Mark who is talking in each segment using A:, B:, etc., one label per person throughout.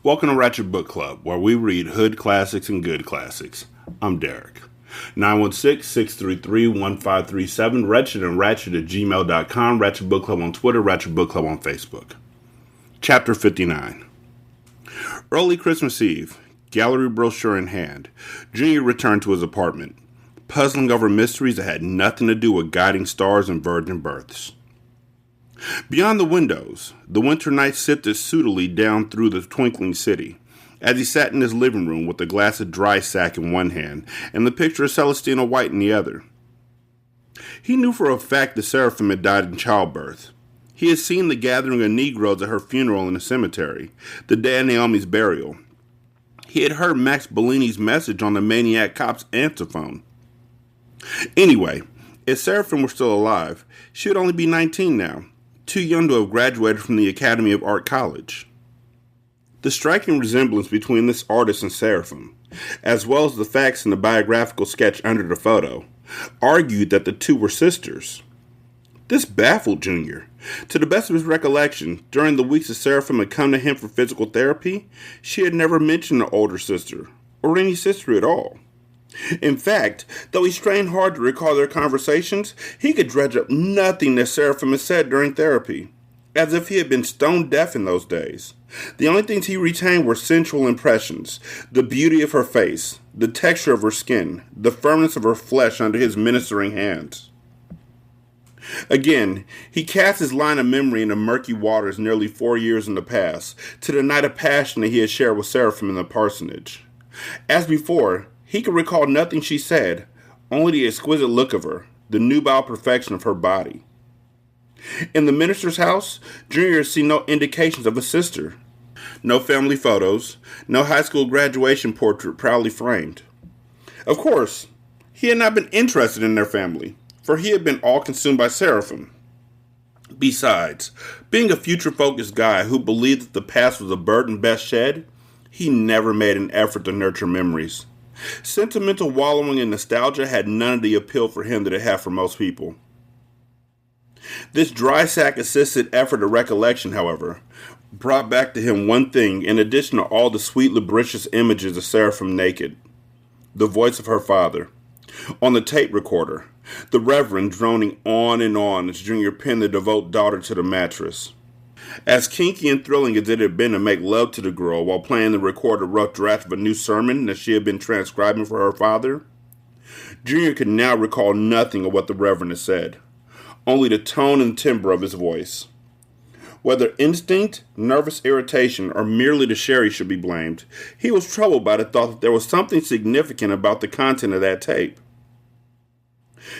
A: Welcome to Ratchet Book Club, where we read hood classics and good classics. I'm Derek. 916-633-1537, Ratchet and Ratchet at gmail.com, Ratchet Book Club on Twitter, Ratchet Book Club on Facebook. Chapter 59. Early Christmas Eve, gallery brochure in hand, Junior returned to his apartment, puzzling over mysteries that had nothing to do with guiding stars and virgin births. Beyond the windows, the winter night sifted sootily down through the twinkling city, as he sat in his living room with a glass of dry sack in one hand and the picture of Celestina White in the other. He knew for a fact that Seraphim had died in childbirth. He had seen the gathering of Negroes at her funeral in the cemetery, the day of Naomi's burial. He had heard Max Bellini's message on the maniac cop's answerphone. Anyway, if Seraphim were still alive, she would only be 19 now, too young to have graduated from the Academy of Art College. The striking resemblance between this artist and Seraphim, as well as the facts in the biographical sketch under the photo, argued that the two were sisters. This baffled Junior. To the best of his recollection, during the weeks that Seraphim had come to him for physical therapy, she had never mentioned an older sister, or any sister at all. In fact, though he strained hard to recall their conversations, he could dredge up nothing that Seraphim had said during therapy, as if he had been stone deaf in those days. The only things he retained were sensual impressions, the beauty of her face, the texture of her skin, the firmness of her flesh under his ministering hands. Again, he cast his line of memory into murky waters nearly 4 years in the past, to the night of passion that he had shared with Seraphim in the parsonage. As before, he could recall nothing she said, only the exquisite look of her, the nubile perfection of her body. In the minister's house, Junior had seen no indications of a sister. No family photos, no high school graduation portrait proudly framed. Of course, he had not been interested in their family, for he had been all consumed by Seraphim. Besides, being a future-focused guy who believed that the past was a burden best shed, he never made an effort to nurture memories. Sentimental wallowing in nostalgia had none of the appeal for him that it had for most people. This dry sack-assisted effort of recollection, however, brought back to him one thing in addition to all the sweet, lubricious images of Seraphim naked. The voice of her father. On the tape recorder, the Reverend droning on as Junior pinned the devout daughter to the mattress. As kinky and thrilling as it had been to make love to the girl while playing the recorded rough draft of a new sermon that she had been transcribing for her father, Junior could now recall nothing of what the Reverend had said, only the tone and timbre of his voice. Whether instinct, nervous irritation, or merely the sherry should be blamed, he was troubled by the thought that there was something significant about the content of that tape.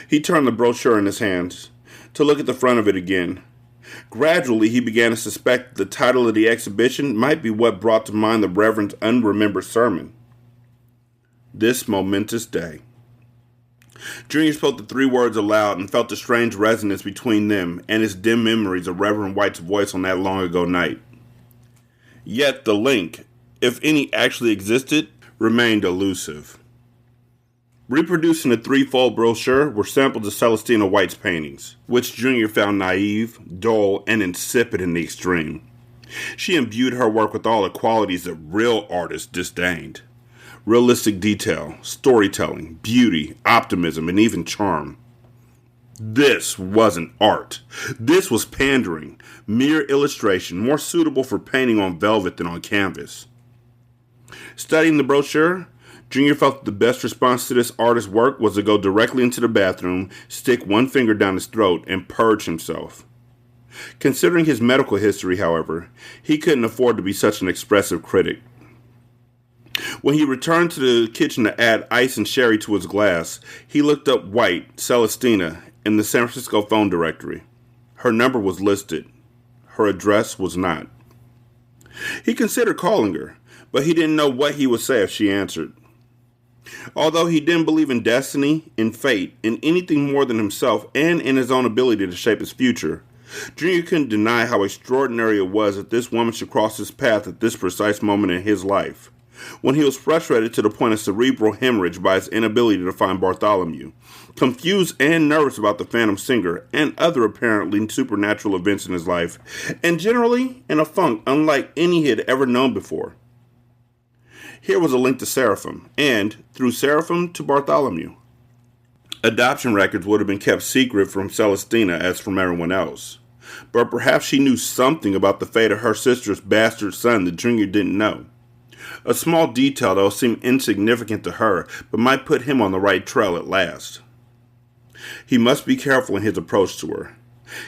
A: He turned the brochure in his hands to look at the front of it again. Gradually, he began to suspect that the title of the exhibition might be what brought to mind the Reverend's unremembered sermon. This momentous day. Junior spoke the 3 words aloud and felt the strange resonance between them and his dim memories of Reverend White's voice on that long-ago night. Yet the link, if any actually existed, remained elusive. Reproducing the 3-fold brochure were samples of Celestina White's paintings, which Junior found naive, dull, and insipid in the extreme. She imbued her work with all the qualities that real artists disdained. Realistic detail, storytelling, beauty, optimism, and even charm. This wasn't art. This was pandering, mere illustration, more suitable for painting on velvet than on canvas. Studying the brochure, Junior felt that the best response to this artist's work was to go directly into the bathroom, stick one finger down his throat, and purge himself. Considering his medical history, however, he couldn't afford to be such an expressive critic. When he returned to the kitchen to add ice and sherry to his glass, he looked up White, Celestina, in the San Francisco phone directory. Her number was listed. Her address was not. He considered calling her, but he didn't know what he would say if she answered. Although he didn't believe in destiny, in fate, in anything more than himself, and in his own ability to shape his future, Junior couldn't deny how extraordinary it was that this woman should cross his path at this precise moment in his life, when he was frustrated to the point of cerebral hemorrhage by his inability to find Bartholomew, confused and nervous about the Phantom Singer and other apparently supernatural events in his life, and generally in a funk unlike any he had ever known before. Here was a link to Seraphim, and, through Seraphim, to Bartholomew. Adoption records would have been kept secret from Celestina as from everyone else. But perhaps she knew something about the fate of her sister's bastard son that Junior didn't know. A small detail that will seem insignificant to her, but might put him on the right trail at last. He must be careful in his approach to her.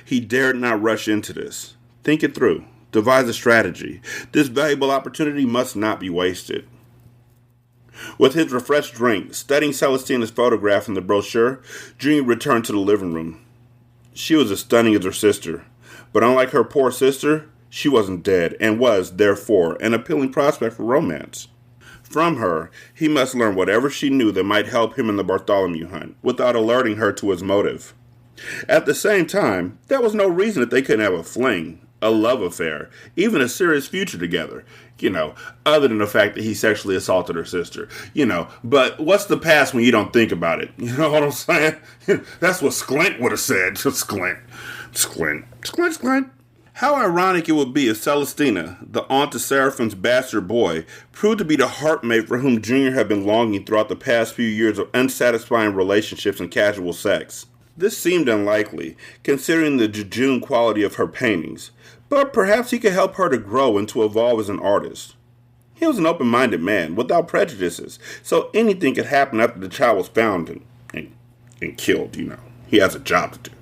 A: He dared not rush into this. Think it through. Devise a strategy. This valuable opportunity must not be wasted. With his refreshed drink, studying Celestina's photograph in the brochure, Junior returned to the living room. She was as stunning as her sister, but unlike her poor sister, she wasn't dead, and was, therefore, an appealing prospect for romance. From her, he must learn whatever she knew that might help him in the Bartholomew hunt, without alerting her to his motive. At the same time, there was no reason that they couldn't have a fling, a love affair, even a serious future together. Other than the fact that he sexually assaulted her sister. But what's the past when you don't think about it? You know what I'm saying? That's what Sklint would have said. Sklint. How ironic it would be if Celestina, the aunt to Seraphim's bastard boy, proved to be the heartmate for whom Junior had been longing throughout the past few years of unsatisfying relationships and casual sex. This seemed unlikely, considering the jejune quality of her paintings, but perhaps he could help her to grow and to evolve as an artist. He was an open-minded man, without prejudices, so anything could happen after the child was found and killed, He has a job to do.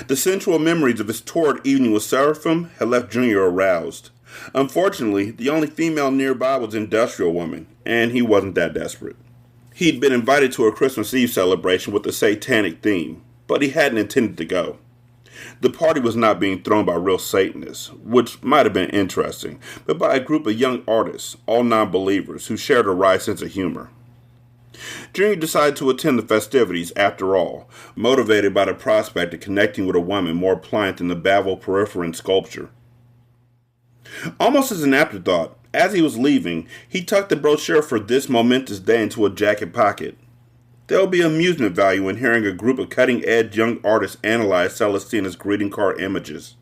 A: The sensual memories of his torrid evening with Seraphim had left Junior aroused. Unfortunately, the only female nearby was Industrial Woman, and he wasn't that desperate. He'd been invited to a Christmas Eve celebration with a satanic theme, but he hadn't intended to go. The party was not being thrown by real Satanists, which might have been interesting, but by a group of young artists, all non-believers, who shared a wry sense of humor. Junior decided to attend the festivities after all, motivated by the prospect of connecting with a woman more pliant than the Bavo Porphyrin sculpture. Almost as an afterthought, as he was leaving, he tucked the brochure for this momentous day into a jacket pocket. There will be amusement value in hearing a group of cutting-edge young artists analyze Celestina's greeting card images.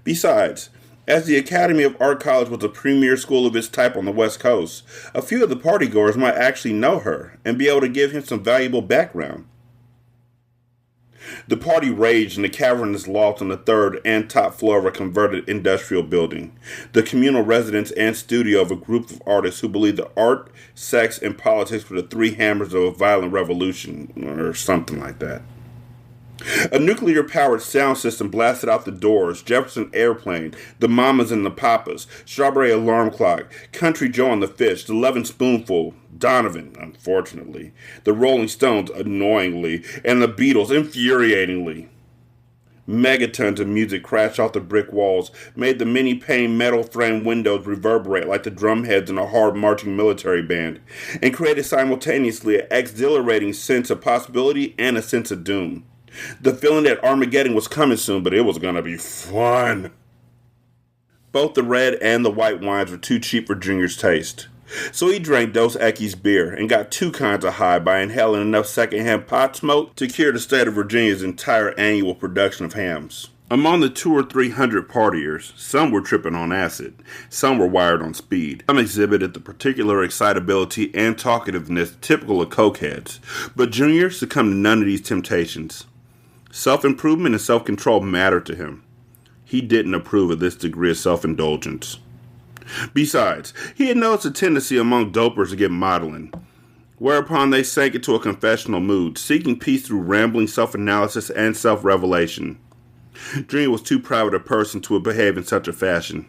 A: Besides, as the Academy of Art College was a premier school of its type on the West Coast, a few of the partygoers might actually know her and be able to give him some valuable background. The party raged in the cavernous loft on the third and top floor of a converted industrial building, the communal residence and studio of a group of artists who believed that art, sex, and politics were the three hammers of a violent revolution, or something like that. A nuclear-powered sound system blasted out the Doors, Jefferson Airplane, the Mamas and the Papas, Strawberry Alarm Clock, Country Joe and the Fish, the Lovin' Spoonful, Donovan, unfortunately, the Rolling Stones, annoyingly, and the Beatles, infuriatingly. Megatons of music crashed off the brick walls, made the many-pane metal-framed windows reverberate like the drumheads in a hard-marching military band, and created simultaneously an exhilarating sense of possibility and a sense of doom. The feeling that Armageddon was coming soon, but it was going to be fun. Both the red and the white wines were too cheap for Junior's taste. So he drank Dos Equis beer and got two kinds of high by inhaling enough secondhand pot smoke to cure the state of Virginia's entire annual production of hams. Among the 200 or 300 partiers, some were tripping on acid, some were wired on speed, some exhibited the particular excitability and talkativeness typical of cokeheads, but Junior succumbed to none of these temptations. Self-improvement and self-control mattered to him. He didn't approve of this degree of self-indulgence. Besides, he had noticed a tendency among dopers to get maudlin, whereupon they sank into a confessional mood, seeking peace through rambling self-analysis and self-revelation. Junior was too private a person to behave in such a fashion.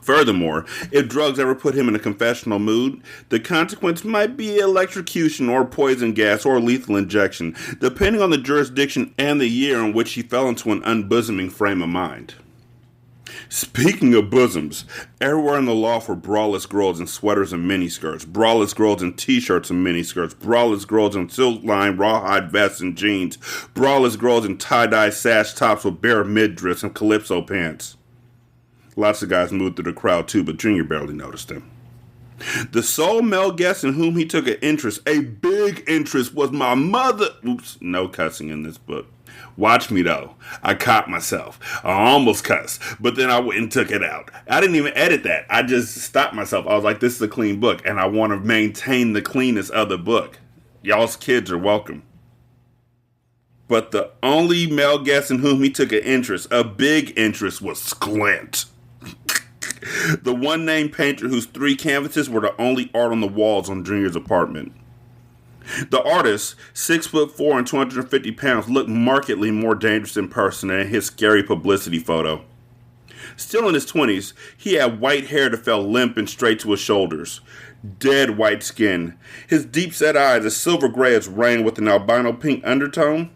A: Furthermore, if drugs ever put him in a confessional mood, the consequence might be electrocution or poison gas or lethal injection, depending on the jurisdiction and the year in which he fell into an unbosoming frame of mind. Speaking of bosoms, everywhere in the loft were braless girls in sweaters and miniskirts, braless girls in t-shirts and miniskirts, braless girls in silk-lined rawhide vests and jeans, braless girls in tie-dye sash tops with bare midriffs and calypso pants. Lots of guys moved through the crowd too, but Junior barely noticed them. The sole male guest in whom he took an interest, a big interest, was my mother. Oops, no cussing in this book. Watch me, though. I caught myself. I almost cussed, but then I went and took it out. I didn't even edit that. I just stopped myself. I was like, this is a clean book, and I want to maintain the cleanness of the book. Y'all's kids are welcome. But the only male guest in whom he took an interest, a big interest, was Sklint. The one named painter whose 3 canvases were the only art on the walls on Junior's apartment. The artist, 6'4" and 250 pounds, looked markedly more dangerous in person than in his scary publicity photo. Still in his 20s, he had white hair that fell limp and straight to his shoulders. Dead white skin. His deep-set eyes, as silver gray as rain with an albino pink undertone,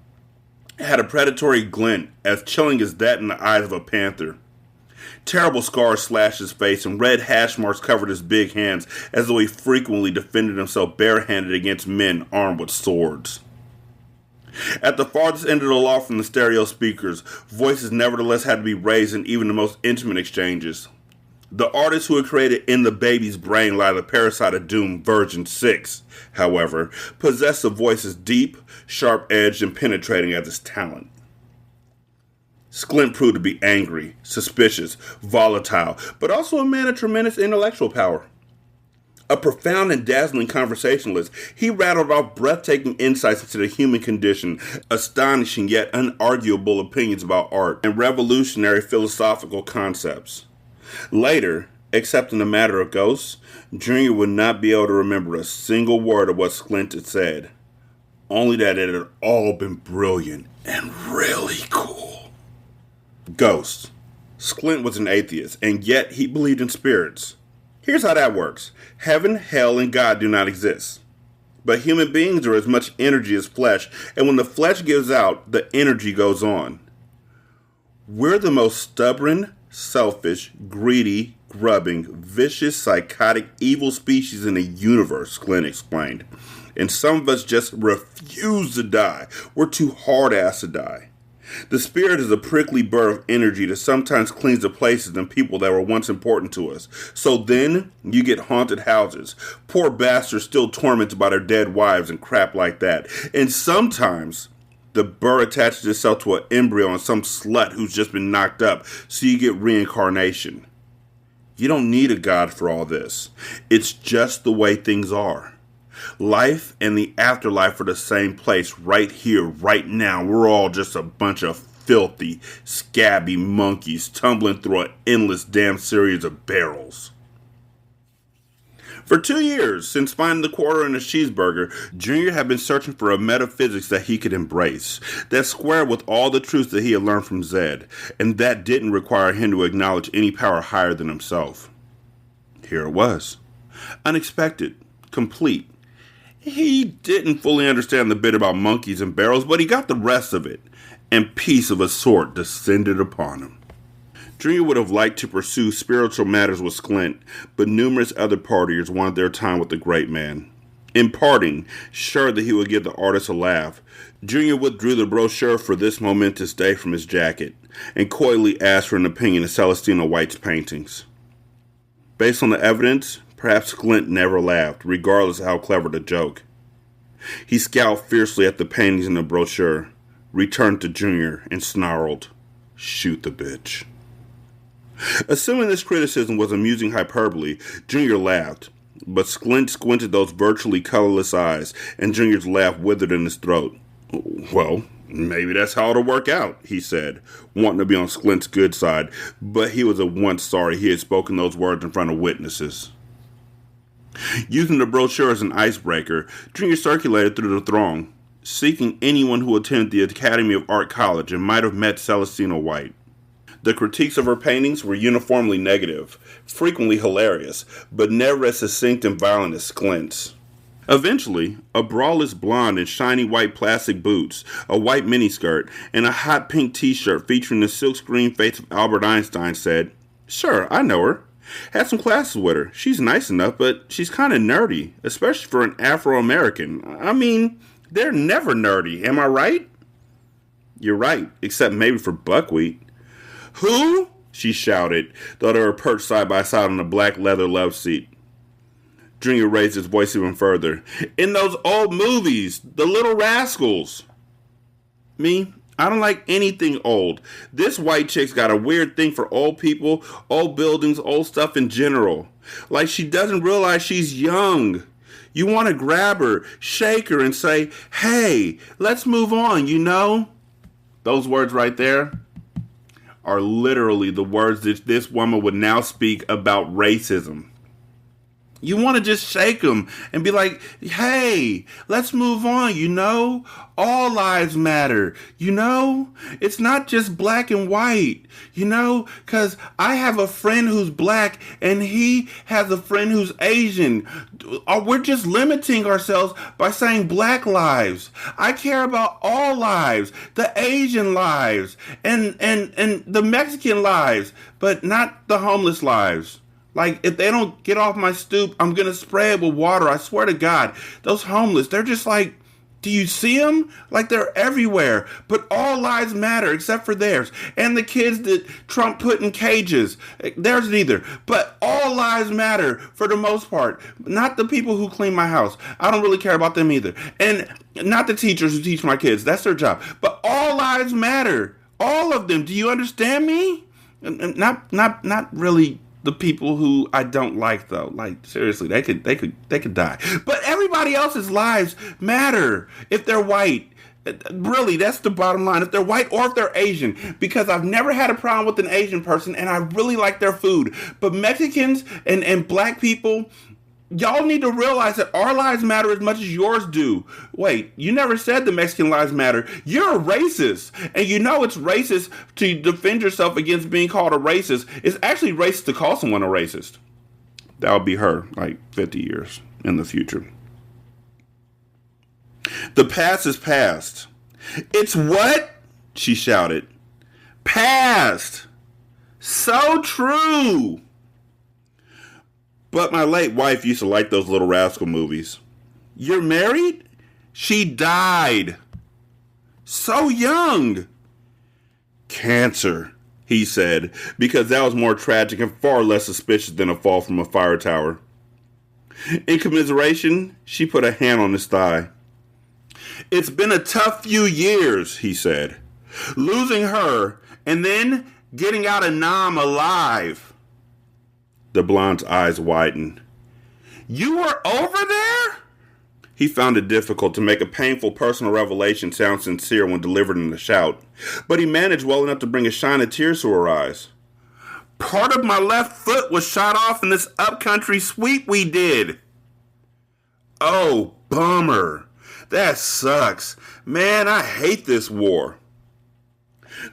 A: had a predatory glint, as chilling as that in the eyes of a panther. Terrible scars slashed his face, and red hash marks covered his big hands, as though he frequently defended himself barehanded against men armed with swords. At the farthest end of the loft from the stereo speakers, voices nevertheless had to be raised in even the most intimate exchanges. The artist who had created In the Baby's Brain Lie the Parasite of Doom version 6, however, possessed a voice as deep, sharp-edged, and penetrating as his talent. Sklint proved to be angry, suspicious, volatile, but also a man of tremendous intellectual power. A profound and dazzling conversationalist, he rattled off breathtaking insights into the human condition, astonishing yet unarguable opinions about art, and revolutionary philosophical concepts. Later, except in the matter of ghosts, Junior would not be able to remember a single word of what Sklint had said, only that it had all been brilliant and really cool. Ghosts. Sklint was an atheist, and yet he believed in spirits. Here's how that works. Heaven, hell, and God do not exist. But human beings are as much energy as flesh, and when the flesh gives out, the energy goes on. We're the most stubborn, selfish, greedy, grubbing, vicious, psychotic, evil species in the universe, Sklint explained. And some of us just refuse to die. We're too hard-ass to die. The spirit is a prickly burr of energy that sometimes clings to places and people that were once important to us. So then, you get haunted houses, poor bastards still tormented by their dead wives and crap like that. And sometimes, the burr attaches itself to an embryo on some slut who's just been knocked up, so you get reincarnation. You don't need a god for all this. It's just the way things are. Life and the afterlife are the same place right here, right now. We're all just a bunch of filthy, scabby monkeys tumbling through an endless damn series of barrels. For 2 years, since finding the quarter in a cheeseburger, Junior had been searching for a metaphysics that he could embrace, that squared with all the truths that he had learned from Zed, and that didn't require him to acknowledge any power higher than himself. Here it was. Unexpected. Complete. He didn't fully understand the bit about monkeys and barrels, but he got the rest of it, and peace of a sort descended upon him. Junior would have liked to pursue spiritual matters with Sklint, but numerous other partiers wanted their time with the great man. In parting, sure that he would give the artist a laugh, Junior withdrew the brochure for this momentous day from his jacket, and coyly asked for an opinion of Celestina White's paintings. Based on the evidence, perhaps Sklint never laughed, regardless of how clever the joke. He scowled fiercely at the paintings in the brochure, returned to Junior, and snarled, "Shoot the bitch." Assuming this criticism was amusing hyperbole, Junior laughed, but Sklint squinted those virtually colorless eyes, and Junior's laugh withered in his throat. "Well, maybe that's how it'll work out," he said, wanting to be on Sklint's good side, but he was at once sorry he had spoken those words in front of witnesses. Using the brochure as an icebreaker, Junior circulated through the throng, seeking anyone who attended the Academy of Art College and might have met Celestina White. The critiques of her paintings were uniformly negative, frequently hilarious, but never as succinct and violent as Sklint's. Eventually, a braless blonde in shiny white plastic boots, a white miniskirt, and a hot pink t-shirt featuring the silkscreen face of Albert Einstein said, "Sure, I know her. Had some classes with her. She's nice enough, but she's kind of nerdy, especially for an Afro-American. I mean, they're never nerdy, am I right?" "You're right, except maybe for buckwheat." "Who?" she shouted, though they were perched side by side on a black leather love seat. Junior raised his voice even further. "In those old movies, the Little Rascals." "Me? I don't like anything old. This white chick's got a weird thing for old people, old buildings, old stuff in general. Like she doesn't realize she's young. You want to grab her, shake her, and say, hey, let's move on, you know? Those words right there are literally the words that this woman would now speak about racism. You want to just shake them and be like, hey, let's move on, you know? All lives matter, you know? It's not just black and white, you know? Because I have a friend who's black and he has a friend who's Asian. We're just limiting ourselves by saying black lives. I care about all lives, the Asian lives and the Mexican lives, but not the homeless lives. Like, if they don't get off my stoop, I'm going to spray it with water. I swear to God, those homeless, they're just like, do you see them? Like, they're everywhere. But all lives matter except for theirs. And the kids that Trump put in cages, theirs neither. But all lives matter for the most part. Not the people who clean my house. I don't really care about them either. And not the teachers who teach my kids. That's their job. But all lives matter. All of them. Do you understand me? Not really. The people who I don't like, though, like, seriously, they could die. But everybody else's lives matter if they're white. Really, that's the bottom line. If they're white or if they're Asian, because I've never had a problem with an Asian person, and I really like their food. But Mexicans and black people, y'all need to realize that our lives matter as much as yours do. Wait, you never said the Mexican lives matter. You're a racist. And you know it's racist to defend yourself against being called a racist. It's actually racist to call someone a racist. That would be her, like 50 years in the future. The past is past. It's what? She shouted. Past. So true. But my late wife used to like those Little Rascal movies. You're married? She died. So young. Cancer, he said, because that was more tragic and far less suspicious than a fall from a fire tower. In commiseration, she put a hand on his thigh. It's been a tough few years, he said. Losing her and then getting out of Nam alive. The blonde's eyes widened. You were over there? He found it difficult to make a painful personal revelation sound sincere when delivered in a shout, but he managed well enough to bring a shine of tears to her eyes. Part of my left foot was shot off in this upcountry sweep we did. Oh, bummer. That sucks. Man, I hate this war.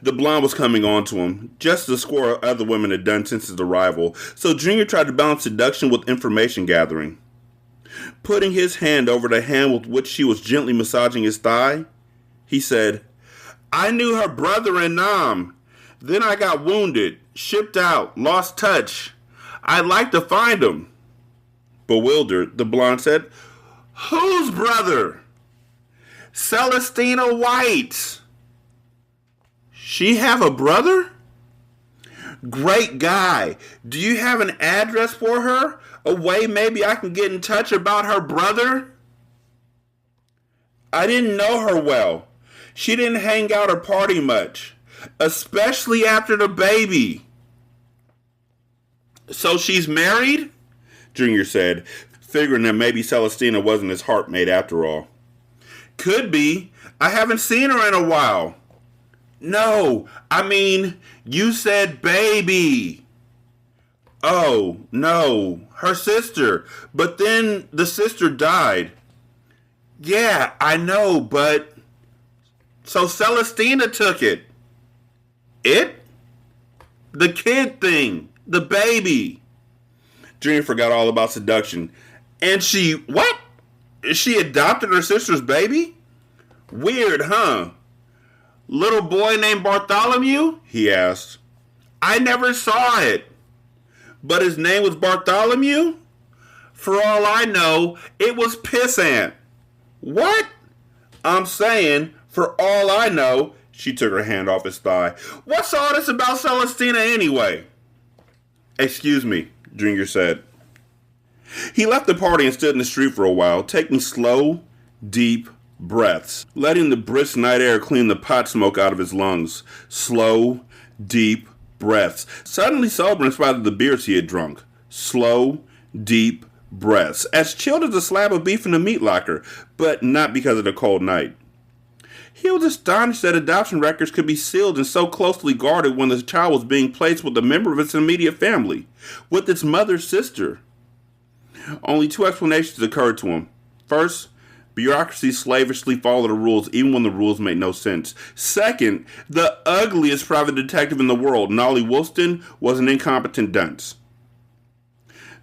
A: The blonde was coming on to him, just as a score of other women had done since his arrival, so Junior tried to balance seduction with information gathering. Putting his hand over the hand with which she was gently massaging his thigh, he said, I knew her brother in Nam. Then I got wounded, shipped out, lost touch. I'd like to find him. Bewildered, the blonde said, Whose brother? Celestina White. She have a brother? Great guy. Do you have an address for her? A way maybe I can get in touch about her brother? I didn't know her well. She didn't hang out or party much, especially after the baby. So she's married? Junior said, figuring that maybe Celestina wasn't his heartmate after all. Could be. I haven't seen her in a while. No, I mean, you said baby. Oh, no, her sister. But then the sister died. Yeah, I know, but... So Celestina took it. It? The kid thing. The baby. Junior forgot all about seduction. And she... What? She adopted her sister's baby? Weird, huh? Little boy named Bartholomew? He asked. I never saw it. But his name was Bartholomew? For all I know, it was Pissant. What? I'm saying, for all I know, she took her hand off his thigh. What's all this about Celestina anyway? Excuse me, Junior said. He left the party and stood in the street for a while, taking slow, deep, breaths, letting the brisk night air clean the pot smoke out of his lungs. Slow, deep breaths. Suddenly sober in spite of the beers he had drunk. Slow, deep breaths. As chilled as a slab of beef in a meat locker, but not because of the cold night. He was astonished that adoption records could be sealed and so closely guarded when the child was being placed with a member of its immediate family, with its mother's sister. Only two explanations occurred to him. First, bureaucracy slavishly followed the rules even when the rules made no sense. Second, the ugliest private detective in the world, Nolly Woolston, was an incompetent dunce.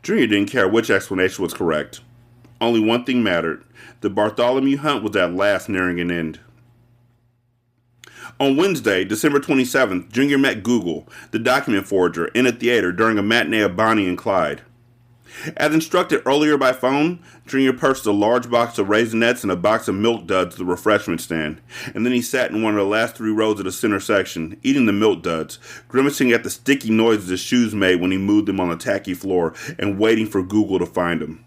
A: Junior didn't care which explanation was correct. Only one thing mattered. The Bartholomew hunt was at last nearing an end. On Wednesday, December 27th, Junior met Google, the document forger, in a theater during a matinee of Bonnie and Clyde. As instructed earlier by phone, Junior purchased a large box of Raisinets and a box of Milk Duds at the refreshment stand, and then he sat in one of the last 3 rows of the center section, eating the Milk Duds, grimacing at the sticky noises his shoes made when he moved them on the tacky floor, and waiting for Google to find him.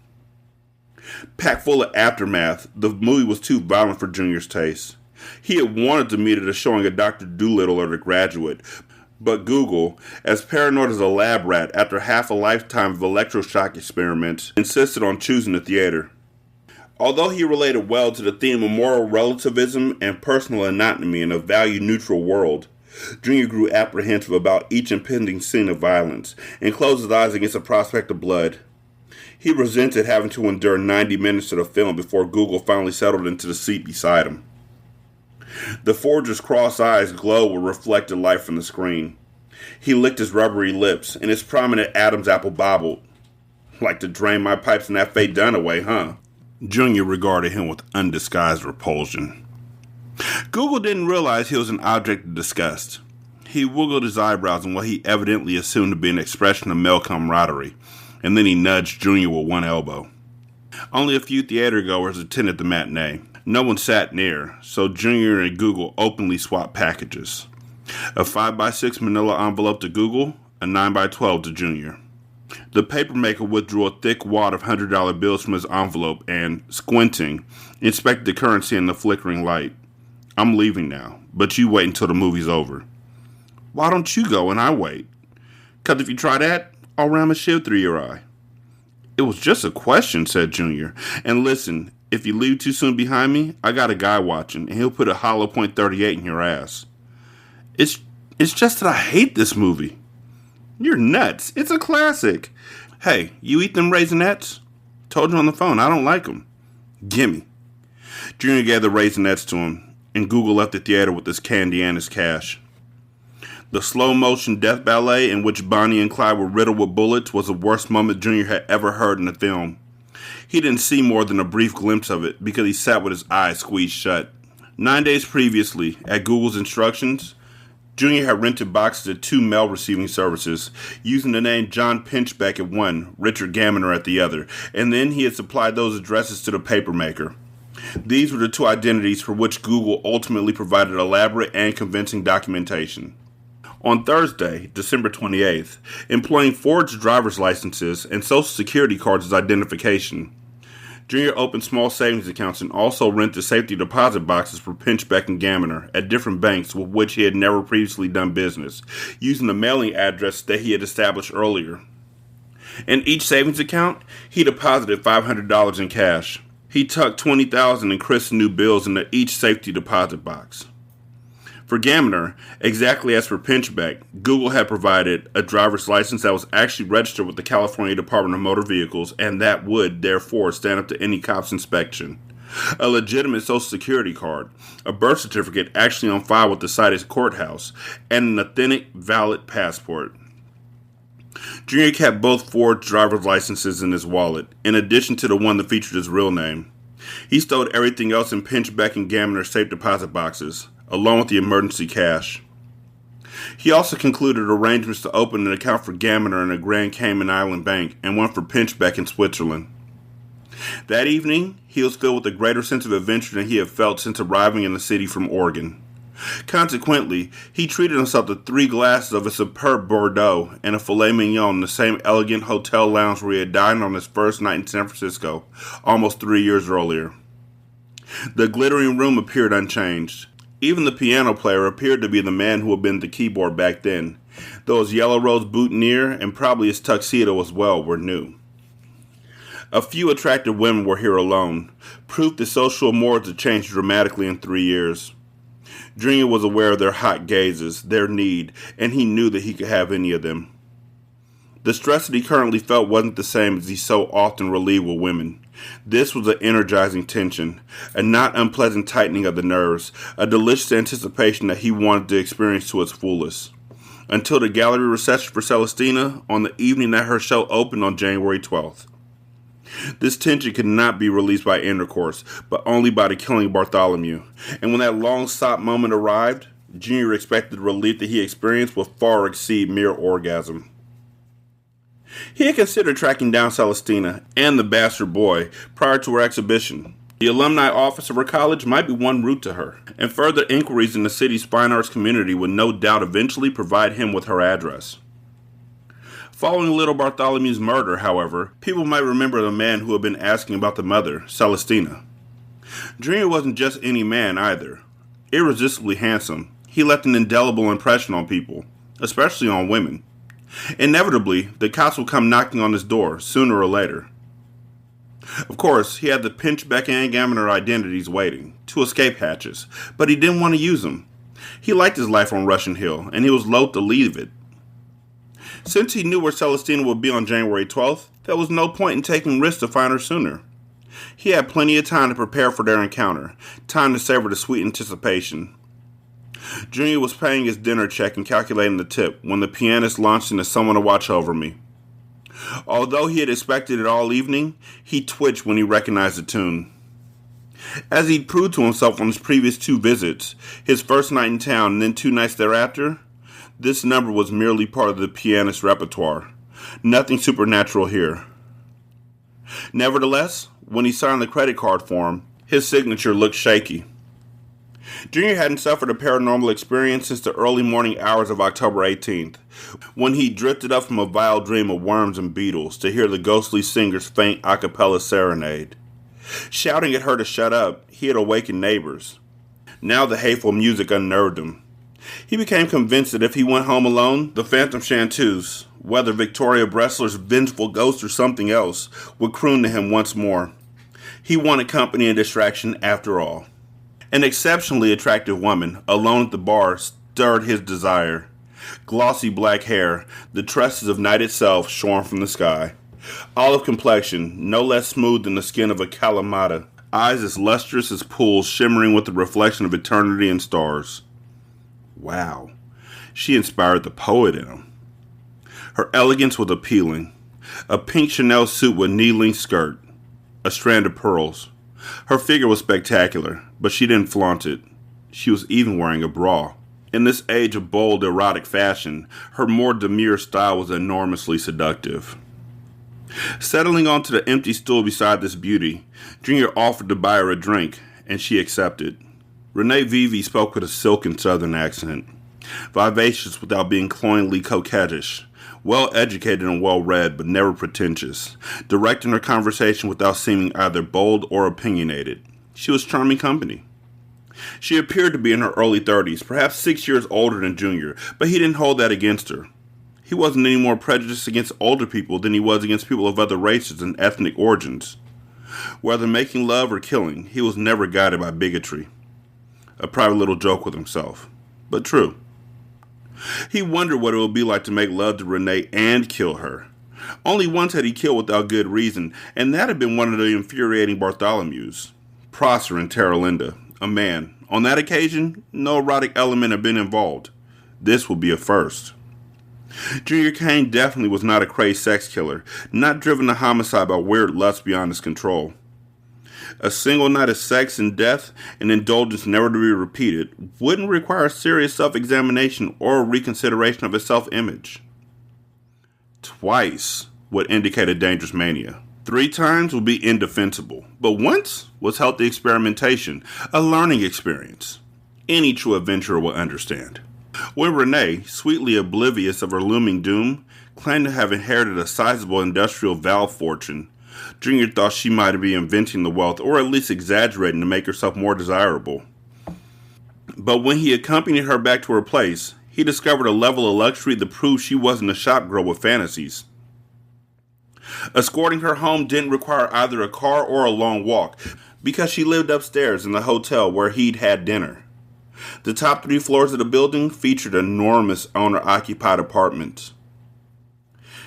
A: Packed full of aftermath, the movie was too violent for Junior's taste. He had wanted to meet at a showing of Dr. Dolittle or The Graduate, but Google, as paranoid as a lab rat after half a lifetime of electroshock experiments, insisted on choosing the theater. Although he related well to the theme of moral relativism and personal anatomy in a value-neutral world, Junior grew apprehensive about each impending scene of violence and closed his eyes against the prospect of blood. He resented having to endure 90 minutes of the film before Google finally settled into the seat beside him. The forger's cross eyes glowed with reflected light from the screen. He licked his rubbery lips, and his prominent Adam's apple bobbled. Like to drain my pipes in that Faye Dunaway, huh? Junior regarded him with undisguised repulsion. Google didn't realize he was an object of disgust. He wiggled his eyebrows in what he evidently assumed to be an expression of male camaraderie, and then he nudged Junior with one elbow. Only a few theatergoers attended the matinee. No one sat near, so Junior and Google openly swapped packages. A 5x6 manila envelope to Google, a 9x12 to Junior. The papermaker withdrew a thick wad of $100 bills from his envelope and, squinting, inspected the currency in the flickering light. I'm leaving now, but you wait until the movie's over. Why don't you go and I wait? 'Cause if you try that, I'll ram a shiv through your eye. It was just a question, said Junior. And listen, if you leave too soon behind me, I got a guy watching, and he'll put a hollow point .38 in your ass. It's just that I hate this movie. You're nuts. It's a classic. Hey, you eat them Raisinets? Told you on the phone, I don't like them. Gimme. Junior gave the Raisinets to him, and Google left the theater with his candy and his cash. The slow-motion death ballet in which Bonnie and Clyde were riddled with bullets was the worst moment Junior had ever heard in the film. He didn't see more than a brief glimpse of it because he sat with his eyes squeezed shut. 9 days previously, at Google's instructions, Junior had rented boxes at 2 mail receiving services, using the name John Pinchbeck at one, Richard Gaminer at the other, and then he had supplied those addresses to the papermaker. These were the 2 identities for which Google ultimately provided elaborate and convincing documentation. On Thursday, December 28th, employing forged driver's licenses and social security cards as identification, Junior opened small savings accounts and also rented safety deposit boxes for Pinchbeck and Gaminer at different banks with which he had never previously done business, using the mailing address that he had established earlier. In each savings account, he deposited $500 in cash. He tucked $20,000 in crisp new bills into each safety deposit box. For Gaminer, exactly as for Pinchbeck, Google had provided a driver's license that was actually registered with the California Department of Motor Vehicles and that would, therefore, stand up to any cop's inspection. A legitimate social security card, a birth certificate actually on file with the city's courthouse, and an authentic, valid passport. Junior kept both forged driver's licenses in his wallet, in addition to the one that featured his real name. He stowed everything else in Pinchbeck and Gaminer's safe deposit boxes, along with the emergency cash. He also concluded arrangements to open an account for Gaminer in a Grand Cayman Island bank and one for Pinchbeck in Switzerland. That evening, he was filled with a greater sense of adventure than he had felt since arriving in the city from Oregon. Consequently, he treated himself to 3 glasses of a superb Bordeaux and a filet mignon in the same elegant hotel lounge where he had dined on his first night in San Francisco, almost 3 years earlier. The glittering room appeared unchanged. Even the piano player appeared to be the man who had been at the keyboard back then, though his yellow rose boutonniere and probably his tuxedo as well were new. A few attractive women were here alone, proof that social mores had changed dramatically in 3 years. Junior was aware of their hot gazes, their need, and he knew that he could have any of them. The stress that he currently felt wasn't the same as he so often relieved with women. This was an energizing tension, a not unpleasant tightening of the nerves, a delicious anticipation that he wanted to experience to its fullest. Until the gallery reception for Celestina on the evening that her show opened on January 12th. This tension could not be released by intercourse, but only by the killing of Bartholomew. And when that long-sought moment arrived, Junior expected the relief that he experienced would far exceed mere orgasm. He had considered tracking down Celestina and the bastard boy prior to her exhibition. The alumni office of her college might be one route to her, and further inquiries in the city's fine arts community would no doubt eventually provide him with her address. Following little Bartholomew's murder, however, people might remember the man who had been asking about the mother, Celestina. Junior wasn't just any man either. Irresistibly handsome, he left an indelible impression on people, especially on women. Inevitably, the cops would come knocking on his door, sooner or later. Of course, he had the pinchbeck and gammoner identities waiting, two escape hatches, but he didn't want to use them. He liked his life on Russian Hill, and he was loath to leave it. Since he knew where Celestina would be on January 12th, there was no point in taking risks to find her sooner. He had plenty of time to prepare for their encounter, time to savor the sweet anticipation. Junior was paying his dinner check and calculating the tip when the pianist launched into Someone to Watch Over Me. Although he had expected it all evening, he twitched when he recognized the tune. As he'd proved to himself on his previous 2 visits, his first night in town and then 2 nights thereafter, this number was merely part of the pianist's repertoire. Nothing supernatural here. Nevertheless, when he signed the credit card form, his signature looked shaky. Junior hadn't suffered a paranormal experience since the early morning hours of October 18th, when he drifted up from a vile dream of worms and beetles to hear the ghostly singer's faint a cappella serenade. Shouting at her to shut up, he had awakened neighbors. Now the hateful music unnerved him. He became convinced that if he went home alone, the phantom chanteuse, whether Victoria Bressler's vengeful ghost or something else, would croon to him once more. He wanted company and distraction after all. An exceptionally attractive woman, alone at the bar, stirred his desire. Glossy black hair, the tresses of night itself shorn from the sky. Olive complexion, no less smooth than the skin of a Kalamata. Eyes as lustrous as pools shimmering with the reflection of eternity and stars. Wow, she inspired the poet in him. Her elegance was appealing. A pink Chanel suit with knee-length skirt. A strand of pearls. Her figure was spectacular, but she didn't flaunt it. She was even wearing a bra. In this age of bold, erotic fashion, her more demure style was enormously seductive. Settling onto the empty stool beside this beauty, Junior offered to buy her a drink, and she accepted. Renee Vivi spoke with a silken southern accent, vivacious without being cloyingly coquettish, well-educated and well-read but never pretentious, directing her conversation without seeming either bold or opinionated. She was charming company. She appeared to be in her early 30s, perhaps 6 years older than Junior, but he didn't hold that against her. He wasn't any more prejudiced against older people than he was against people of other races and ethnic origins. Whether making love or killing, he was never guided by bigotry. A private little joke with himself, but true. He wondered what it would be like to make love to Renee and kill her. Only once had he killed without good reason, and that had been one of the infuriating Bartholomews. Prosser and Terralinda, a man. On that occasion, no erotic element had been involved. This would be a first. Junior Cain definitely was not a crazed sex killer, not driven to homicide by weird lust beyond his control. A single night of sex and death, an indulgence never to be repeated, wouldn't require serious self-examination or reconsideration of his self-image. Twice would indicate a dangerous mania. 3 times would be indefensible, but once was healthy experimentation, a learning experience. Any true adventurer will understand. When Renee, sweetly oblivious of her looming doom, claimed to have inherited a sizable industrial valve fortune, Junior thought she might be inventing the wealth, or at least exaggerating to make herself more desirable. But when he accompanied her back to her place, he discovered a level of luxury that proved she wasn't a shop girl with fantasies. Escorting her home didn't require either a car or a long walk, because she lived upstairs in the hotel where he'd had dinner. The top 3 floors of the building featured enormous owner-occupied apartments.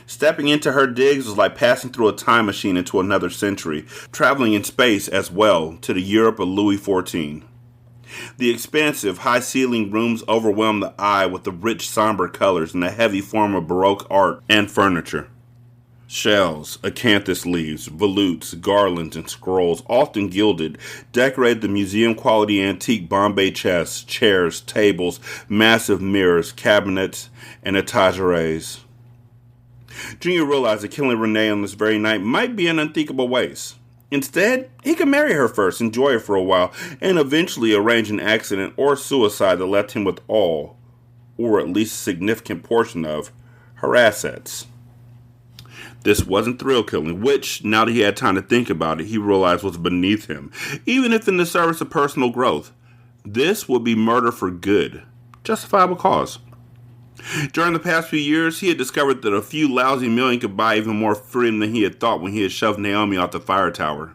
A: Stepping into her digs was like passing through a time machine into another century, traveling in space as well to the Europe of Louis XIV. The expansive, high-ceilinged rooms overwhelmed the eye with the rich, somber colors and the heavy form of Baroque art and furniture. Shells, acanthus leaves, volutes, garlands, and scrolls, often gilded, decorated the museum-quality antique Bombay chests, chairs, tables, massive mirrors, cabinets, and etageres. Junior realized that killing Renee on this very night might be an unthinkable waste. Instead, he could marry her first, enjoy her for a while, and eventually arrange an accident or suicide that left him with all, or at least a significant portion of, her assets. This wasn't thrill killing, which, now that he had time to think about it, he realized was beneath him, even if in the service of personal growth. This would be murder for good. Justifiable cause. During the past few years, he had discovered that a few lousy million could buy even more freedom than he had thought when he had shoved Naomi off the fire tower.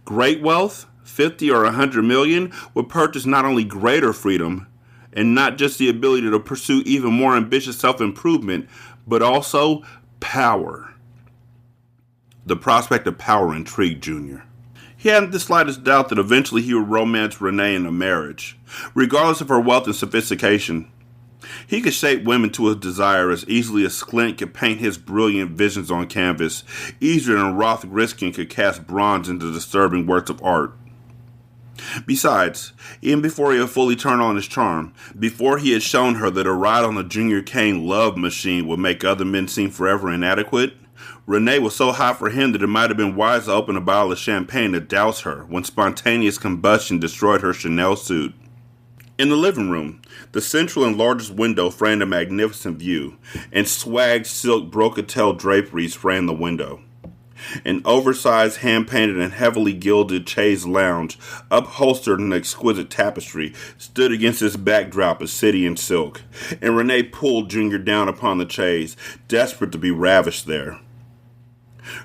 A: Great wealth, 50 or 100 million, would purchase not only greater freedom, and not just the ability to pursue even more ambitious self-improvement, but also power. The prospect of power intrigued Junior. He hadn't the slightest doubt that eventually he would romance Renee in a marriage, regardless of her wealth and sophistication. He could shape women to his desire as easily as Sklint could paint his brilliant visions on canvas, easier than Roth Griskin could cast bronze into disturbing works of art. Besides, even before he had fully turned on his charm, before he had shown her that a ride on the Junior Kane love machine would make other men seem forever inadequate, Renee was so hot for him that it might have been wise to open a bottle of champagne to douse her when spontaneous combustion destroyed her Chanel suit. In the living room, the central and largest window framed a magnificent view, and swagged silk brocatelle draperies framed the window. An oversized, hand-painted, and heavily gilded chaise lounge, upholstered in exquisite tapestry, stood against this backdrop of Sidian silk, and Renee pulled Junior down upon the chaise, desperate to be ravished there.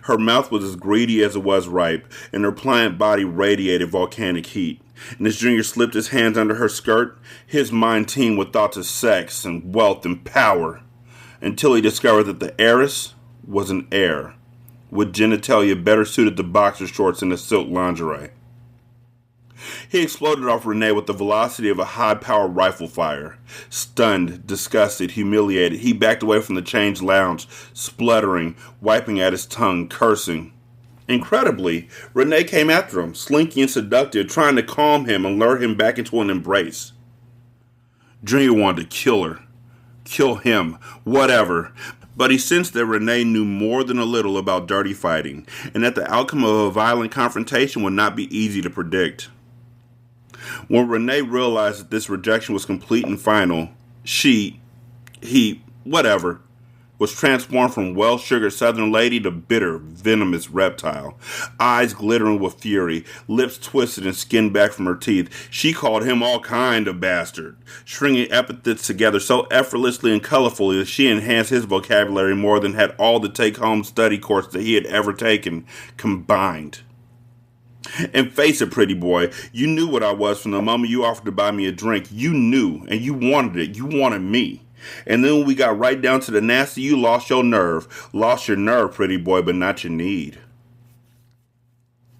A: Her mouth was as greedy as it was ripe, and her pliant body radiated volcanic heat. And as Junior slipped his hands under her skirt, his mind teemed with thoughts of sex and wealth and power, until he discovered that the heiress was an heir, with genitalia better suited to boxer shorts and the silk lingerie. He exploded off Renee with the velocity of a high-powered rifle fire. Stunned, disgusted, humiliated, he backed away from the change lounge, spluttering, wiping at his tongue, cursing. Incredibly, Renee came after him, slinky and seductive, trying to calm him and lure him back into an embrace. Junior wanted to kill her. Kill him. Whatever. But he sensed that Renee knew more than a little about dirty fighting, and that the outcome of a violent confrontation would not be easy to predict. When Renee realized that this rejection was complete and final, whatever, was transformed from well-sugared southern lady to bitter, venomous reptile. Eyes glittering with fury, lips twisted and skin back from her teeth, she called him all kind of bastard, stringing epithets together so effortlessly and colorfully that she enhanced his vocabulary more than had all the take-home study course that he had ever taken combined. And face it, pretty boy, you knew what I was from the moment you offered to buy me a drink. You knew, and you wanted it. You wanted me. And then when we got right down to the nasty, you lost your nerve. Lost your nerve, pretty boy, but not your need.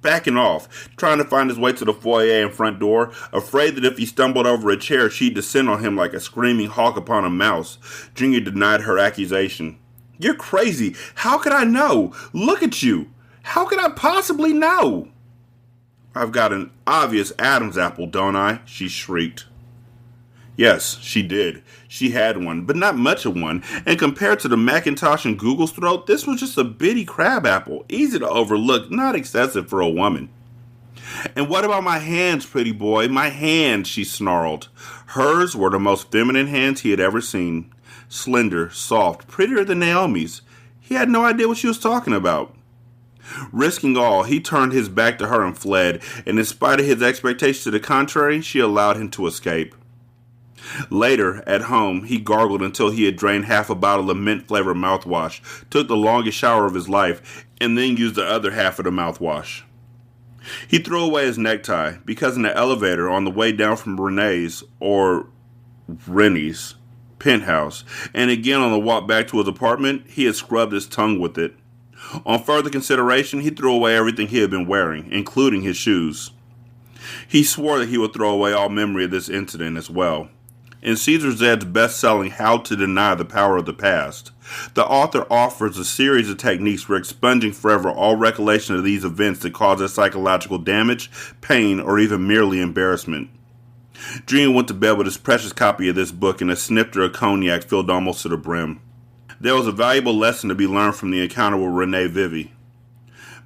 A: Backing off, trying to find his way to the foyer and front door, afraid that if he stumbled over a chair, she'd descend on him like a screaming hawk upon a mouse, Junior denied her accusation. You're crazy. How could I know? Look at you. How could I possibly know? I've got an obvious Adam's apple, don't I? She shrieked. Yes, she did. She had one, but not much of one, and compared to the Macintosh and Google's throat, this was just a bitty crab apple, easy to overlook, not excessive for a woman. And what about my hands, pretty boy? My hands, she snarled. Hers were the most feminine hands he had ever seen. Slender, soft, prettier than Naomi's. He had no idea what she was talking about. Risking all, he turned his back to her and fled, and in spite of his expectations to the contrary, she allowed him to escape. Later, at home, he gargled until he had drained half a bottle of mint-flavored mouthwash, took the longest shower of his life, and then used the other half of the mouthwash. He threw away his necktie, because in the elevator on the way down from Rennie's penthouse, and again on the walk back to his apartment, he had scrubbed his tongue with it. On further consideration, he threw away everything he had been wearing, including his shoes. He swore that he would throw away all memory of this incident as well. In Cesar Zed's best-selling How to Deny the Power of the Past, the author offers a series of techniques for expunging forever all recollection of these events that cause us psychological damage, pain, or even merely embarrassment. Junior went to bed with his precious copy of this book and a snifter of cognac filled almost to the brim. There was a valuable lesson to be learned from the encounter with Renee Vivy.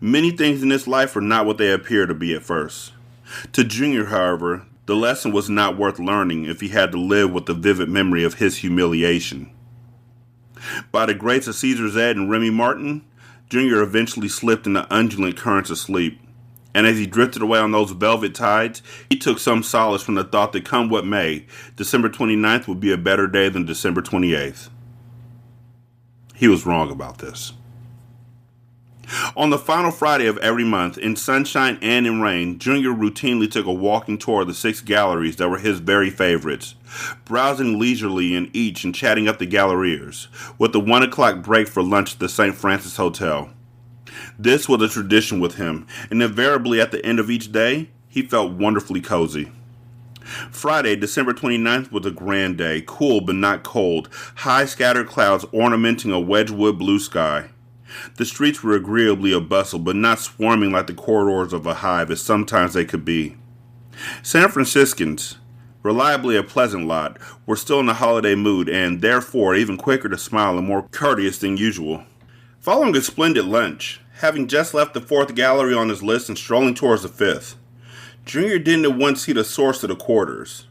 A: Many things in this life are not what they appear to be at first. To Junior, however, the lesson was not worth learning if he had to live with the vivid memory of his humiliation. By the grace of Cesar Zed and Remy Martin, Junior eventually slipped into undulant currents of sleep, and as he drifted away on those velvet tides, he took some solace from the thought that come what may, December 29th would be a better day than December 28th. He was wrong about this. On the final Friday of every month, in sunshine and in rain, Junior routinely took a walking tour of the 6 galleries that were his very favorites, browsing leisurely in each and chatting up the galleriers, with the 1 o'clock break for lunch at the St. Francis Hotel. This was a tradition with him, and invariably at the end of each day, he felt wonderfully cozy. Friday, December 29th was a grand day, cool but not cold, high scattered clouds ornamenting a Wedgwood blue sky. The streets were agreeably abustle, but not swarming like the corridors of a hive as sometimes they could be. San Franciscans, reliably a pleasant lot, were still in a holiday mood and, therefore, even quicker to smile and more courteous than usual. Following a splendid lunch, having just left the 4th gallery on his list and strolling towards the 5th, Junior didn't at once see the source of the quarters.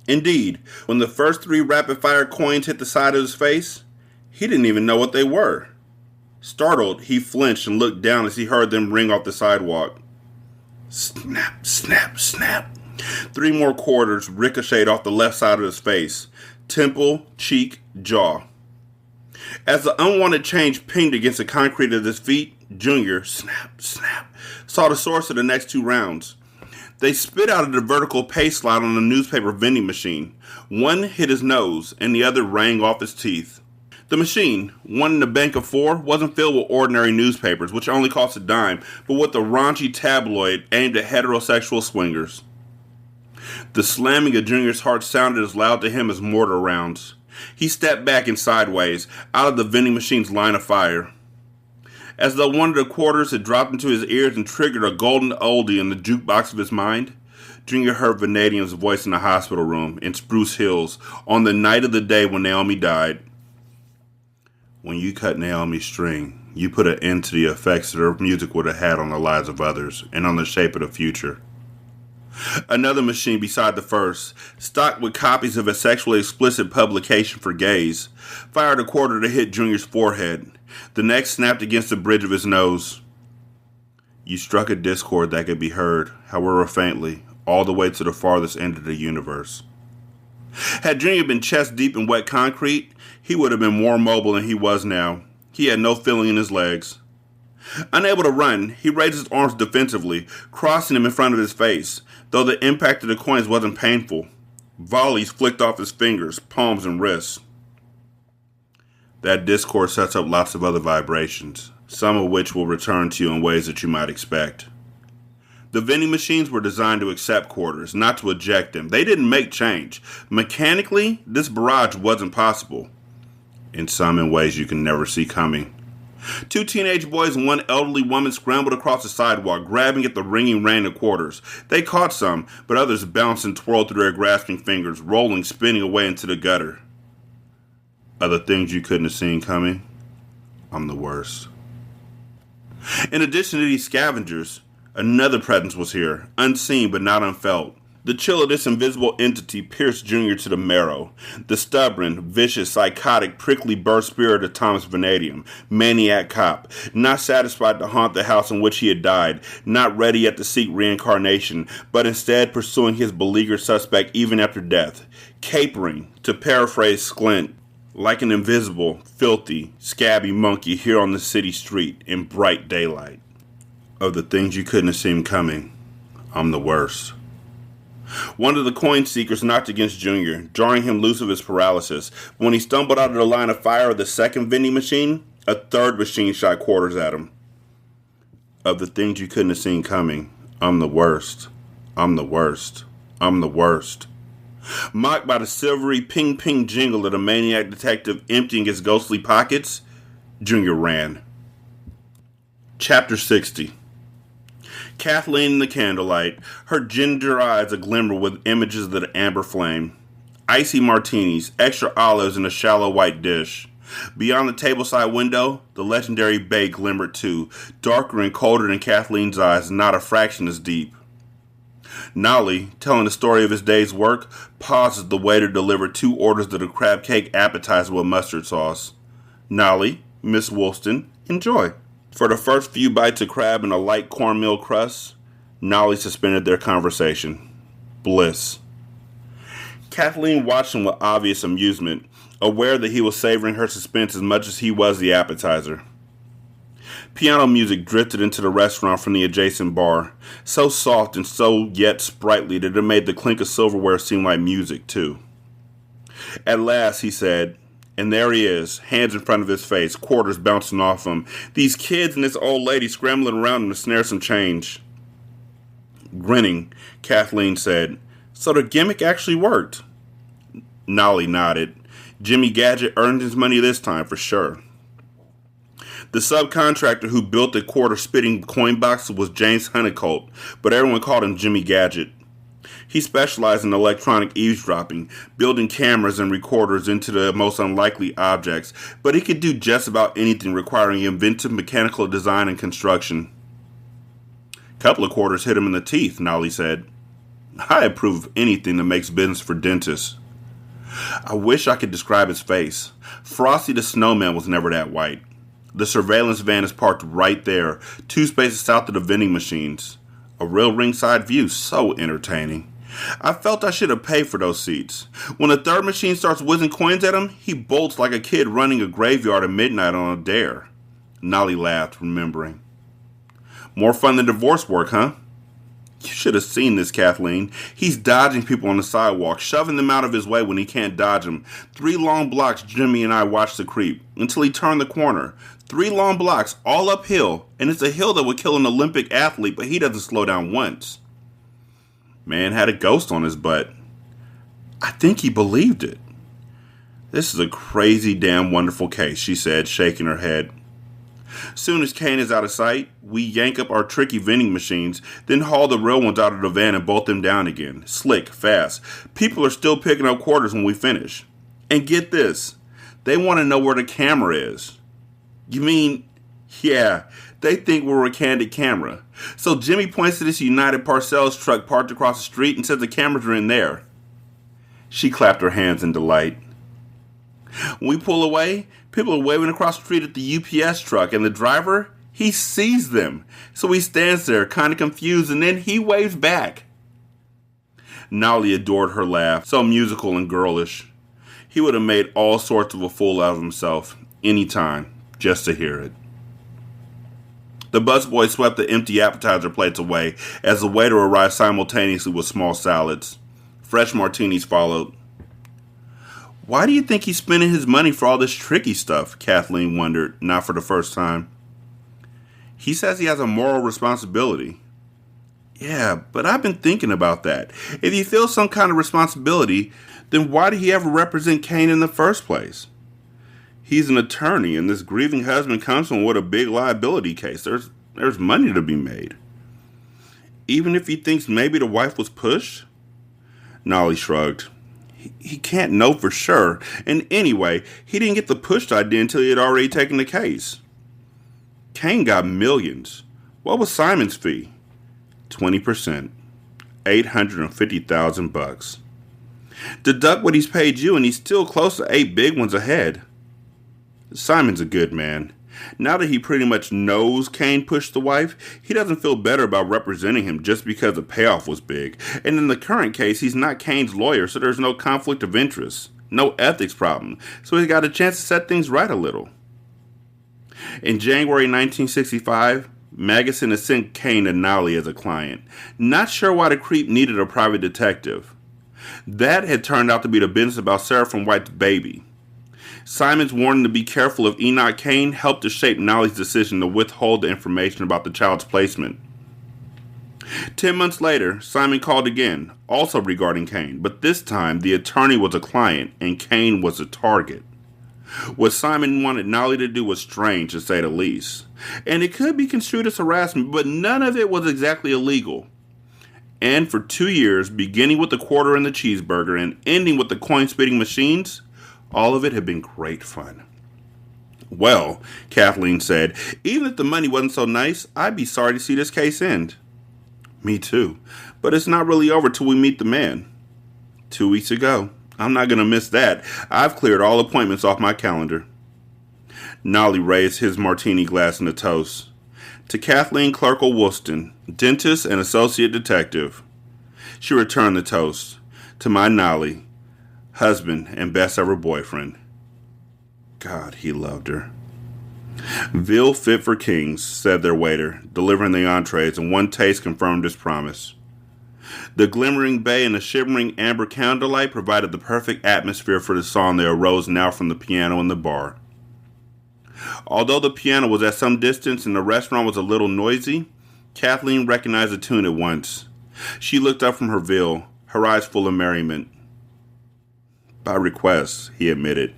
A: Indeed, when the first 3 rapid-fire coins hit the side of his face, he didn't even know what they were. Startled, he flinched and looked down as he heard them ring off the sidewalk. Snap, snap, snap. 3 more quarters ricocheted off the left side of his face, temple, cheek, jaw. As the unwanted change pinged against the concrete at his feet, Junior, snap, snap, saw the source of the next 2 rounds. They spit out of the vertical paste slide on the newspaper vending machine. One hit his nose, and the other rang off his teeth. The machine, one in a bank of 4, wasn't filled with ordinary newspapers, which only cost a dime, but with a raunchy tabloid aimed at heterosexual swingers. The slamming of Junior's heart sounded as loud to him as mortar rounds. He stepped back and sideways, out of the vending machine's line of fire. As though one of the quarters had dropped into his ears and triggered a golden oldie in the jukebox of his mind, Junior heard Vanadium's voice in the hospital room in Spruce Hills on the night of the day when Naomi died. When you cut Naomi's string, you put an end to the effects that her music would have had on the lives of others and on the shape of the future. Another machine beside the first, stocked with copies of a sexually explicit publication for gays, fired a quarter to hit Junior's forehead. The next snapped against the bridge of his nose. You struck a discord that could be heard, however faintly, all the way to the farthest end of the universe. Had Junior been chest deep in wet concrete, he would have been more mobile than he was now. He had no feeling in his legs. Unable to run, he raised his arms defensively, crossing them in front of his face, though the impact of the coins wasn't painful. Volleys flicked off his fingers, palms, and wrists. That discord sets up lots of other vibrations, some of which will return to you in ways that you might expect. The vending machines were designed to accept quarters, not to eject them. They didn't make change. Mechanically, this barrage wasn't possible. In ways you can never see coming. 2 teenage boys and 1 elderly woman scrambled across the sidewalk, grabbing at the ringing rain of quarters. They caught some, but others bounced and twirled through their grasping fingers, rolling, spinning away into the gutter. Other things you couldn't have seen coming? I'm the worst. In addition to these scavengers, another presence was here, unseen but not unfelt. The chill of this invisible entity pierced Junior to the marrow. The stubborn, vicious, psychotic, prickly burst spirit of Thomas Vanadium, maniac cop, not satisfied to haunt the house in which he had died, not ready yet to seek reincarnation, but instead pursuing his beleaguered suspect even after death, capering, to paraphrase Sklint, like an invisible, filthy, scabby monkey here on the city street in bright daylight. Of the things you couldn't have seen coming, I'm the worst. One of the coin seekers knocked against Junior, jarring him loose of his paralysis. When he stumbled out of the line of fire of the second vending machine, a third machine shot quarters at him. Of the things you couldn't have seen coming, I'm the worst. I'm the worst. I'm the worst. Mocked by the silvery ping-ping jingle of the maniac detective emptying his ghostly pockets, Junior ran. Chapter 60. Kathleen in the candlelight, her ginger eyes aglimmer with images of the amber flame. Icy martinis, extra olives in a shallow white dish. Beyond the tableside window, the legendary bay glimmered too, darker and colder than Kathleen's eyes, not a fraction as deep. Nolly, telling the story of his day's work, paused as the waiter delivered 2 orders of the crab cake appetizer with mustard sauce. Nolly, Miss Woolston, enjoy. For the first few bites of crab and a light cornmeal crust, Nolly suspended their conversation. Bliss. Kathleen watched him with obvious amusement, aware that he was savoring her suspense as much as he was the appetizer. Piano music drifted into the restaurant from the adjacent bar, so soft and so yet sprightly that it made the clink of silverware seem like music, too. At last, he said, and there he is, hands in front of his face, quarters bouncing off him. These kids and this old lady scrambling around him to snare some change. Grinning, Kathleen said, so the gimmick actually worked. Nolly nodded. Jimmy Gadget earned his money this time, for sure. The subcontractor who built the quarter-spitting coin box was James Honeycolt, but everyone called him Jimmy Gadget. He specialized in electronic eavesdropping, building cameras and recorders into the most unlikely objects, but he could do just about anything requiring inventive mechanical design and construction. Couple of quarters hit him in the teeth, Nolly said. I approve of anything that makes business for dentists. I wish I could describe his face. Frosty the Snowman was never that white. The surveillance van is parked right there, 2 spaces south of the vending machines. A real ringside view, so entertaining. I felt I should have paid for those seats. When the third machine starts whizzing coins at him, he bolts like a kid running a graveyard at midnight on a dare. Nolly laughed, remembering. More fun than divorce work, huh? You should have seen this, Kathleen. He's dodging people on the sidewalk, shoving them out of his way when he can't dodge them. 3 long blocks Jimmy and I watched the creep, until he turned the corner. 3 long blocks, all uphill, and it's a hill that would kill an Olympic athlete, but he doesn't slow down once. Man had a ghost on his butt. I think he believed it. This is a crazy damn wonderful case, she said, shaking her head. Soon as Kane is out of sight, we yank up our tricky vending machines, then haul the real ones out of the van and bolt them down again. Slick, fast. People are still picking up quarters when we finish. And get this, they want to know where the camera is. You mean, yeah, they think we're a candid camera. So Jimmy points to this United Parcels truck parked across the street and says the cameras are in there. She clapped her hands in delight. When we pull away, people are waving across the street at the UPS truck, and the driver, he sees them. So he stands there, kind of confused, and then he waves back. Nolly adored her laugh, so musical and girlish. He would have made all sorts of a fool out of himself, any time, just to hear it. The busboy swept the empty appetizer plates away as the waiter arrived simultaneously with small salads. Fresh martinis followed. Why do you think he's spending his money for all this tricky stuff? Kathleen wondered, not for the first time. He says he has a moral responsibility. Yeah, but I've been thinking about that. If he feels some kind of responsibility, then why did he ever represent Kane in the first place? He's an attorney, and this grieving husband comes from with a big liability case. There's money to be made. Even if he thinks maybe the wife was pushed? Nolly shrugged. He can't know for sure. And anyway, he didn't get the pushed idea until he had already taken the case. Kane got millions. What was Simon's fee? 20%. $850,000. Deduct what he's paid you and he's still close to 8 big ones ahead. Simon's a good man. Now that he pretty much knows Kane pushed the wife, he doesn't feel better about representing him just because the payoff was big. And in the current case, he's not Kane's lawyer, so there's no conflict of interest, no ethics problem, so he's got a chance to set things right a little. In January 1965, Magnuson has sent Kane to Nolly as a client. Not sure why the creep needed a private detective. That had turned out to be the business about Seraphim White's baby. Simon's warning to be careful of Enoch Kane helped to shape Nolly's decision to withhold the information about the child's placement. 10 months later, Simon called again, also regarding Kane, but this time the attorney was a client and Kane was a target. What Simon wanted Nolly to do was strange, to say the least. And it could be construed as harassment, but none of it was exactly illegal. And for 2 years, beginning with the quarter and the cheeseburger and ending with the coin-spitting machines, all of it had been great fun. Well, Kathleen said, even if the money wasn't so nice, I'd be sorry to see this case end. Me too, but it's not really over till we meet the man. 2 weeks ago. I'm not going to miss that. I've cleared all appointments off my calendar. Nolly raised his martini glass in a toast. To Kathleen Clerkle Woolston, dentist and associate detective. She returned the toast. To my Nolly, husband and best ever boyfriend. God, he loved her. Veal fit for kings, said their waiter, delivering the entrees, and one taste confirmed his promise. The glimmering bay and the shimmering amber candlelight provided the perfect atmosphere for the song that arose now from the piano in the bar. Although the piano was at some distance and the restaurant was a little noisy, Kathleen recognized the tune at once. She looked up from her veal, her eyes full of merriment. By request, he admitted.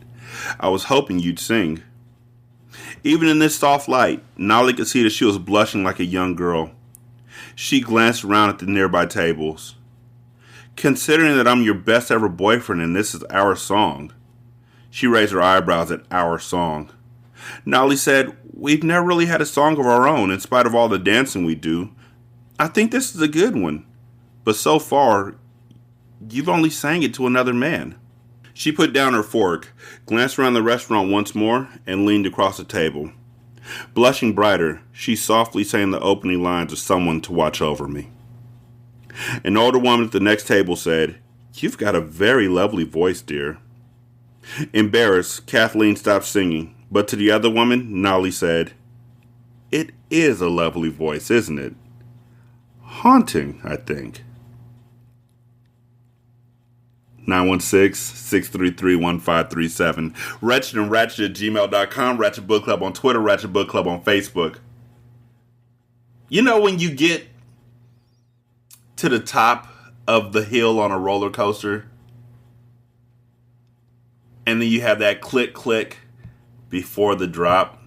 A: I was hoping you'd sing. Even in this soft light, Nolly could see that she was blushing like a young girl. She glanced around at the nearby tables. Considering that I'm your best ever boyfriend and this is our song. She raised her eyebrows at our song. Nolly said, we've never really had a song of our own in spite of all the dancing we do. I think this is a good one. But so far, you've only sang it to another man. She put down her fork, glanced around the restaurant once more, and leaned across the table. Blushing brighter, she softly sang the opening lines of Someone to Watch Over Me. An older woman at the next table said, You've got a very lovely voice, dear. Embarrassed, Kathleen stopped singing, but to the other woman, Nolly said, It is a lovely voice, isn't it? Haunting, I think. 916-633-1537. Ratchet and Ratchet at gmail.com. Ratchet Book Club on Twitter. Ratchet Book Club on Facebook. You know when you get to the top of the hill on a roller coaster and then you have that click click before the drop?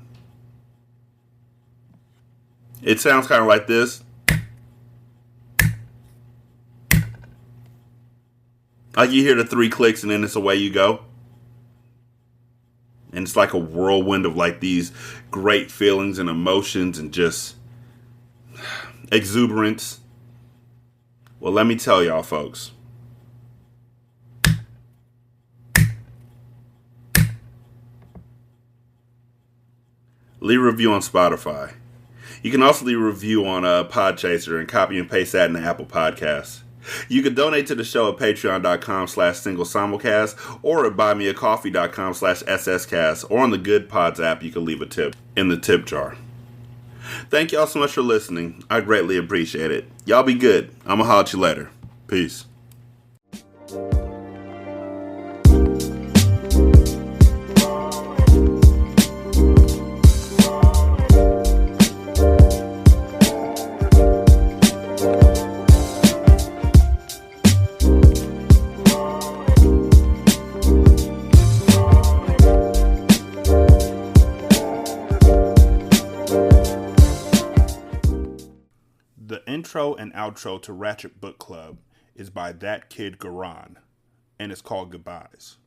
A: It sounds kind of like this. Like you hear the 3 clicks and then it's away you go. And it's like a whirlwind of like these great feelings and emotions and just exuberance. Well, let me tell y'all, folks. Leave a review on Spotify. You can also leave a review on Podchaser and copy and paste that in the Apple Podcasts. You can donate to the show at patreon.com/singlesimulcast or at buymeacoffee.com/sscast, or on the Good Pods app you can leave a tip in the tip jar. Thank y'all so much for listening. I greatly appreciate it. Y'all be good. I'm gonna holler at you later. Peace. The intro and outro to Ratchet Book Club is by That Kid Garan, and it's called Goodbyes.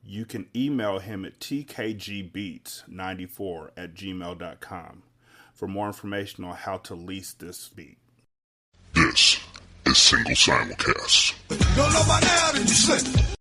A: You can email him at tkgbeats94@gmail.com for more information on how to lease this beat.
B: This single simulcast.
C: Don't know by now, then you slip.